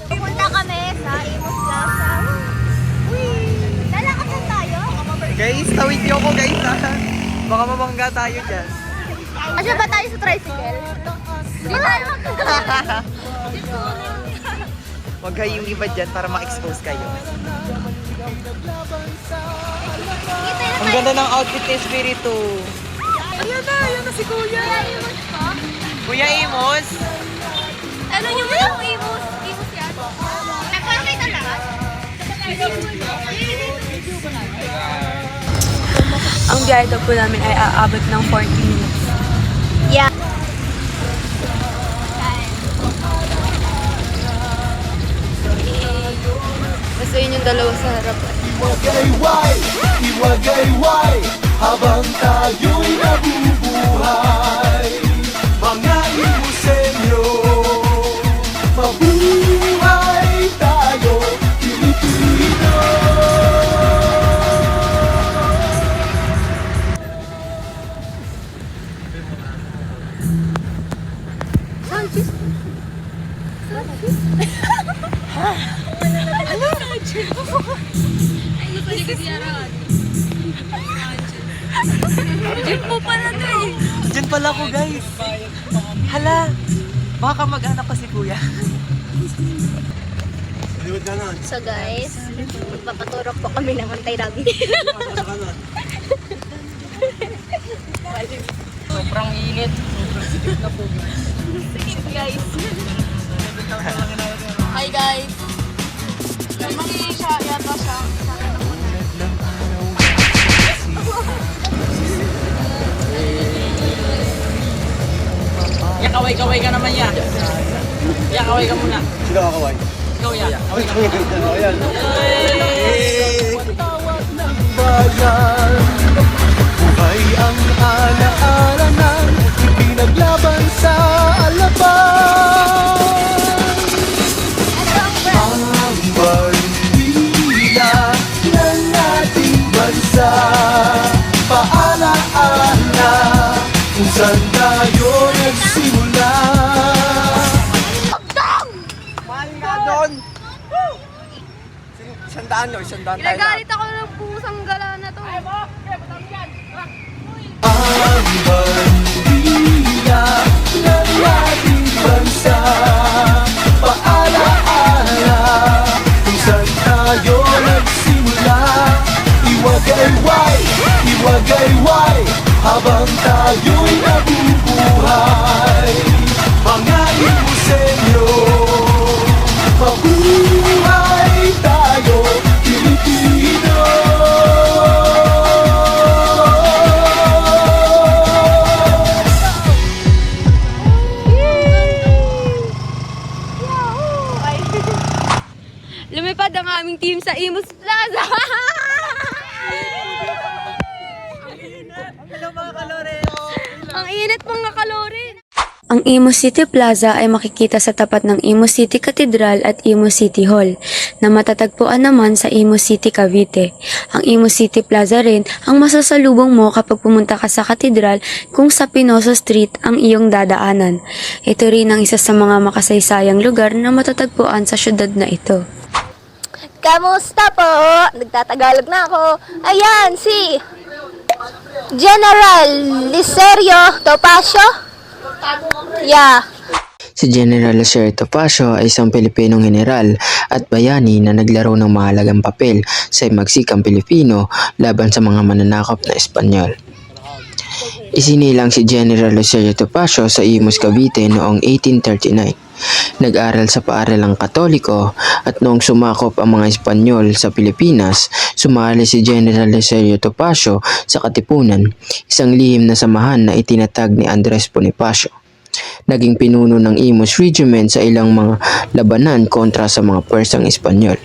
Pupunta kami sa Imus Plaza. Lalakasan tayo. Guys, tawid niyo ako guys ha. Baka mabangga tayo dyan. Kasi ba tayo sa tricycle? Hindi tayo Huwag kayong iba dyan para ma-expose kayo. Ang ganda ng outfit ni Espiritu. Ayan na si Kuya. Kuya Amos. Ano yung mga Imus? Imus yan? Nagkaroon kayo sa lahat? Ang biyahe daw po namin ay aabot ng 40 minutes. Yeah. Basta yun yung dalawa sa harapan. Iwagayway, habang tayo'y nabubuhay. Mga Imusenyo, mabuhay tayo, Pilipino. Jeep po pala to eh. Diyan pala ko guys. Hala. Baka mag-anak ko si Kuya. So guys, magpapaturok po kami ng antay-rabi. Sobrang init. Sige guys. Hi guys. Mali siya, yata siya. Yakaway-kaway ka naman yan. Yakaway ka muna. Sino kakaway? Ikaw yan. Ayan. Bayan, buhay ang alaala ng ipinaglaban sa alaban. Ang bandila ng ating bansa, paalaala kung saan tayo nagsimula. Mahal nga doon. Sandaan no, sandaan tayo. Nagalit ako ng pusang gala na to. Ang bandila ng ating bansa, paalaala kung saan tayo nagsimula. Iwagayway, iwagayway, habang tayo'y nabubuhay. Mga Imusenyo, mabuhay tayo, Pilipino. Lumipad ang aming team sa Imus Plaza. Ang init mga kalori. Ang Imus City Plaza ay makikita sa tapat ng Imus City Cathedral at Imus City Hall na matatagpuan naman sa Imus City, Cavite. Ang Imus City Plaza rin ang masasalubong mo kapag pumunta ka sa Cathedral kung sa Pinoso Street ang iyong dadaanan. Ito rin ang isa sa mga makasaysayang lugar na matatagpuan sa syudad na ito. Kamusta po? Nagtatagalog na ako. Ayan, si General Licerio Topacio. Yeah. Si General Licerio Topacio ay isang Pilipinong general at bayani na naglaro ng mahalagang papel sa himagsikang Pilipino laban sa mga mananakop na Espanyol. Isinilang si General Licerio Topacio sa Imus, Cavite noong 1839. Nag-aral sa paaralang Katoliko at noong sumakop ang mga Espanyol sa Pilipinas, sumali si General Licerio Topacio sa Katipunan, isang lihim na samahan na itinatag ni Andres Bonifacio. Naging pinuno ng Imus Regiment sa ilang mga labanan kontra sa mga Persang Espanyol.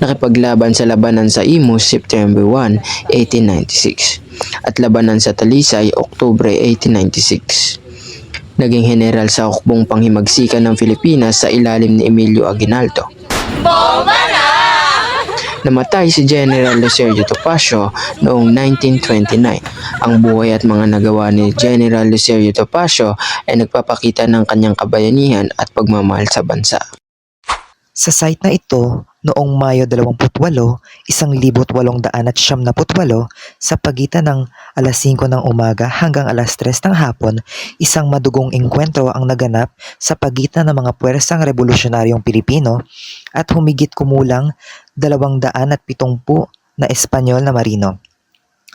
Nakipaglaban sa labanan sa Imus September 1, 1896 at labanan sa Talisay Oktubre 1896. Naging general sa hukbong panghimagsikan ng Pilipinas sa ilalim ni Emilio Aguinaldo. Bomba na! Namatay si General Licerio Topacio noong 1929. Ang buhay at mga nagawa ni General Licerio Topacio ay nagpapakita ng kanyang kabayanihan at pagmamahal sa bansa. Sa site na ito, noong Mayo 28, 1878 sa pagitan ng alas 5 ng umaga hanggang alas 3 ng hapon, isang madugong engkwentro ang naganap sa pagitan ng mga puwersang revolusyonaryong Pilipino at humigit kumulang 270 na Espanyol na marino.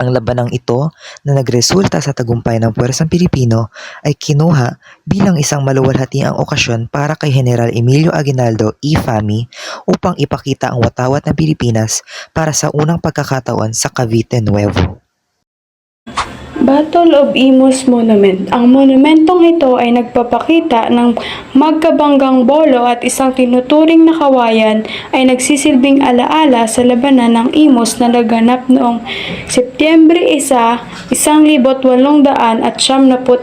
Ang labanang ito na nagresulta sa tagumpay ng puwersang Pilipino ay kinuha bilang isang maluwalhatiang okasyon para kay General Emilio Aguinaldo E. Fami upang ipakita ang watawat ng Pilipinas para sa unang pagkakataon sa Cavite Nuevo. Battle of Imus Monument. Ang monumentong ito ay nagpapakita ng magkabanggang bolo at isang tinuturing na kawayan ay nagsisilbing alaala sa labanan ng Imus na naganap noong Setyembre 1, 1896.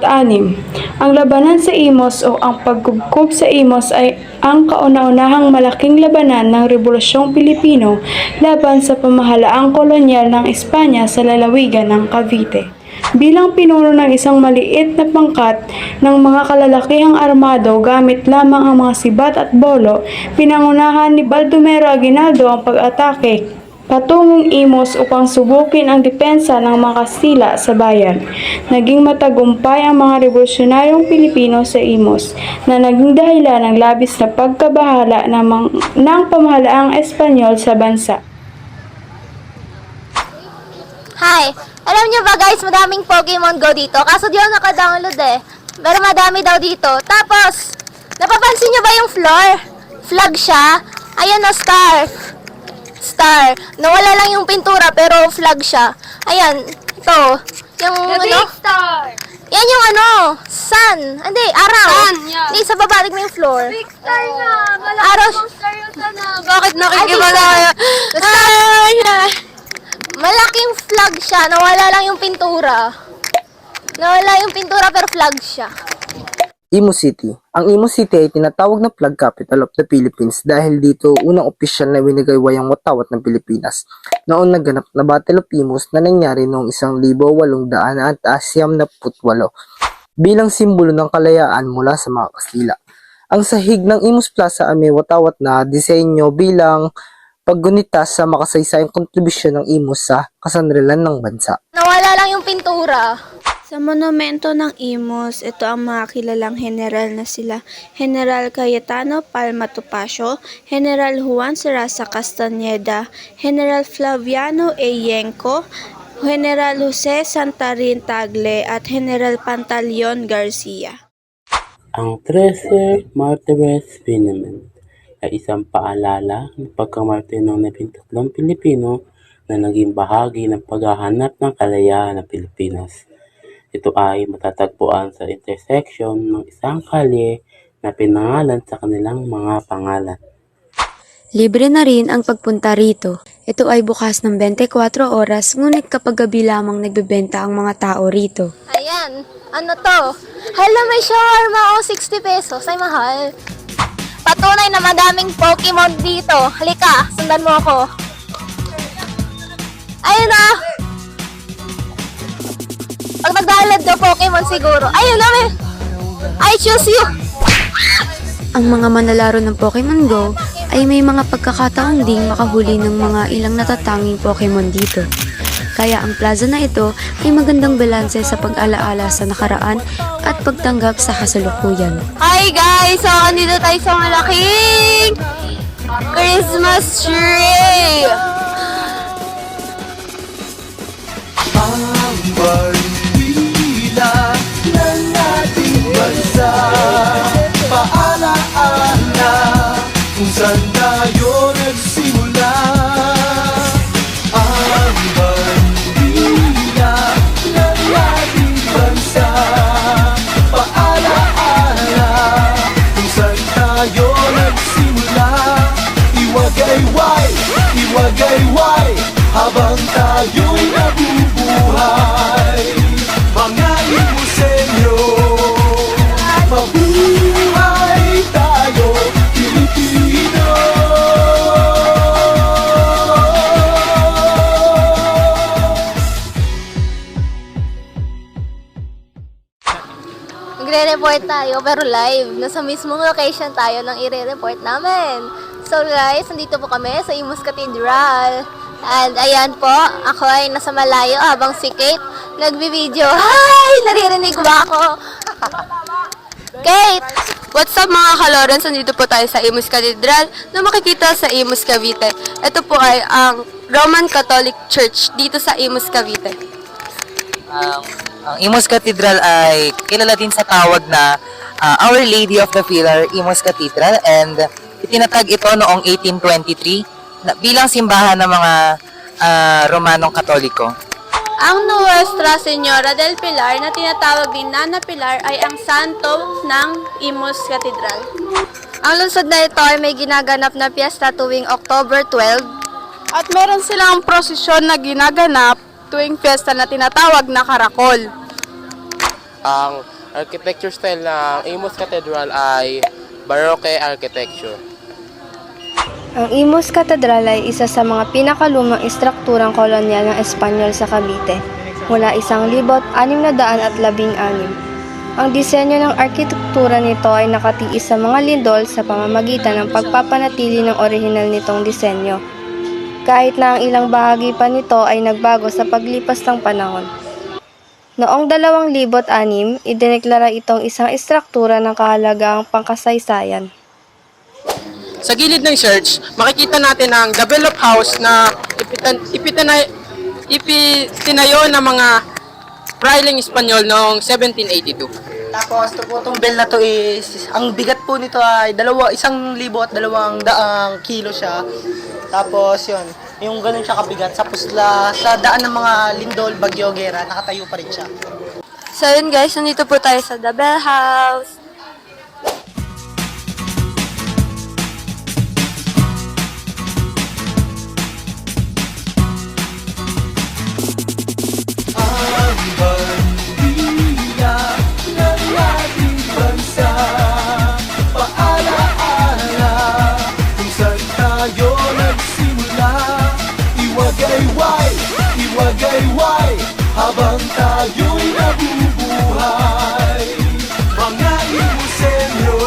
Ang labanan sa Imus o ang pagkubkob sa Imus ay ang kauna-unahang malaking labanan ng Rebolusyong Pilipino laban sa pamahalaang kolonyal ng Espanya sa lalawigan ng Cavite. Bilang pinuno ng isang maliit na pangkat ng mga kalalakihang armado gamit lamang ang mga sibat at bolo, pinangunahan ni Baldomero Aguinaldo ang pag-atake patungong Imus upang subukin ang depensa ng mga Kastila sa bayan. Naging matagumpay ang mga revolusyonaryong Pilipino sa Imus na naging dahilan ng labis na pagkabahala ng pamahalaang Espanyol sa bansa. Hi! Alam niyo ba guys, madaming Pokemon Go dito. Kaso di ako naka-download eh. Pero madami daw dito. Tapos, napapansin niyo ba yung floor? Flag siya. Ayan o, star. Star. Nawala lang yung pintura pero flag siya. Ayan, ito. Yung Star! yan yung sun. Hindi, araw. Sun, yeah. Hindi, sa baba, tignan yung floor. Big star na! Araw. Star yung sana! Bakit nakikibala nakikibala? Malaking flag siya. Nawala lang yung pintura. Nawala yung pintura pero flag siya. Imus City. Ang Imus City ay tinatawag na flag capital of the Philippines dahil dito unang opisyal na winagayway ang watawat ng Pilipinas. Noong naganap na Battle of Imus na nangyari noong 1868 bilang simbolo ng kalayaan mula sa mga Kastila. Ang sahig ng Imus Plaza ay may watawat na disenyo bilang paggunita sa makasaysayang kontribusyon ng Imus sa kasanrilan ng bansa. Nawala lang yung pintura. Sa monumento ng Imus, ito ang mga kilalang general na sila General Cayetano Palma Topacio, General Juan Serasa Castañeda, General Flaviano A. Yenco, General Jose Santarin Tagle at General Pantaleon Garcia. Ang 13 Martires Monument ay isang paalala ng pagkamartir ng 13 Pilipino na naging bahagi ng paghahanap ng kalayaan ng Pilipinas. Ito ay matatagpuan sa intersection ng isang kalye na pinangalan sa kanilang mga pangalan. Libre na rin ang pagpunta rito. Ito ay bukas ng 24 oras, ngunit kapag gabi lamang nagbebenta ang mga tao rito. Ayan. Ano to? Hala, may shawarma o 60 pesos. Ay, mahal. Patunay na madaming Pokemon dito. Halika, sundan mo ako. Ayun na. Pag nagdalad ka Pokemon siguro. Ayun na, I choose you. Ang mga manlalaro ng Pokemon Go ay may mga pagkakataon ding makahuli ng mga ilang natatanging Pokemon dito. Kaya ang plaza na ito ay magandang balanse sa pag-alaala sa nakaraan at pagtanggap sa kasalukuyan. Hi guys! So, andito tayo sa malaking Christmas tree! Ang bandila ng ating bansa, paalaala kung saan tayo nagsimula. Ang bandila ng ating bansa, paalaala kung saan tayo nagsimula. Iwagayway, iwagayway habang tayo'y nabubuhay. Mga Imusenyo, mabuhay tayo, Pilipino. Magre-report tayo, pero live. Nasa mismong location tayo ng i-report namin. So guys, nandito po kami sa Imus Cathedral. And ayan po, ako ay nasa malayo habang si Kate nagbi-video. Hi! Naririnig ba ako? Kate! What's up mga kalorens? Nandito po tayo sa Imus Cathedral na makikita sa Imus, Cavite. Ito po ay ang Roman Catholic Church dito sa Imus, Cavite. Ang Imus Cathedral ay kilala din sa tawag na Our Lady of the Pillar Imus Cathedral, and itinatag ito noong 1823 bilang simbahan ng mga Romanong Katoliko. Ang Nuestra Señora del Pilar na tinatawag din Nana Pilar ay ang santo ng Imus Cathedral. Ang lungsod na ito ay may ginaganap na piyesta tuwing October 12. At meron silang prosesyon na ginaganap tuwing fiesta na tinatawag na Karakol. Ang architecture style ng Imus Cathedral ay Baroque architecture. Ang Imus Cathedral ay isa sa mga pinakalumang istrukturang kolonyal ng Espanyol sa Cavite, mula 1616. Ang disenyo ng arkitektura nito ay nakatiis sa mga lindol sa pamamagitan ng pagpapanatili ng orihinal nitong disenyo, kahit na ang ilang bahagi pa nito ay nagbago sa paglipas ng panahon. Noong 2006, idineklara itong isang istruktura ng kahalagang pangkasaysayan. Sa gilid ng church, makikita natin ang develop house na ipitinayo ng mga prailing Espanyol noong 1782. Tapos itong bell na to is, ang bigat po nito ay 1,200 kilo siya. Tapos yun, yung ganun siya kabigat. Tapos sa daan ng mga lindol, bagyo, gera, nakatayo pa rin siya. So yun guys, nandito po tayo sa The Bell House. Ang bandila ng ating bansa, paalaala kung saan tayo nagsimula. Iwagayway habang tayo'y nabubuhay. Mga Imusenyo,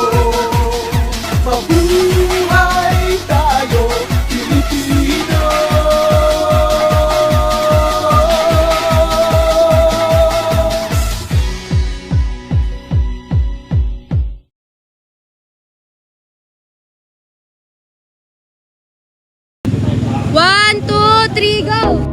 mabuhay tayo, Pilipino. One, two, three, go!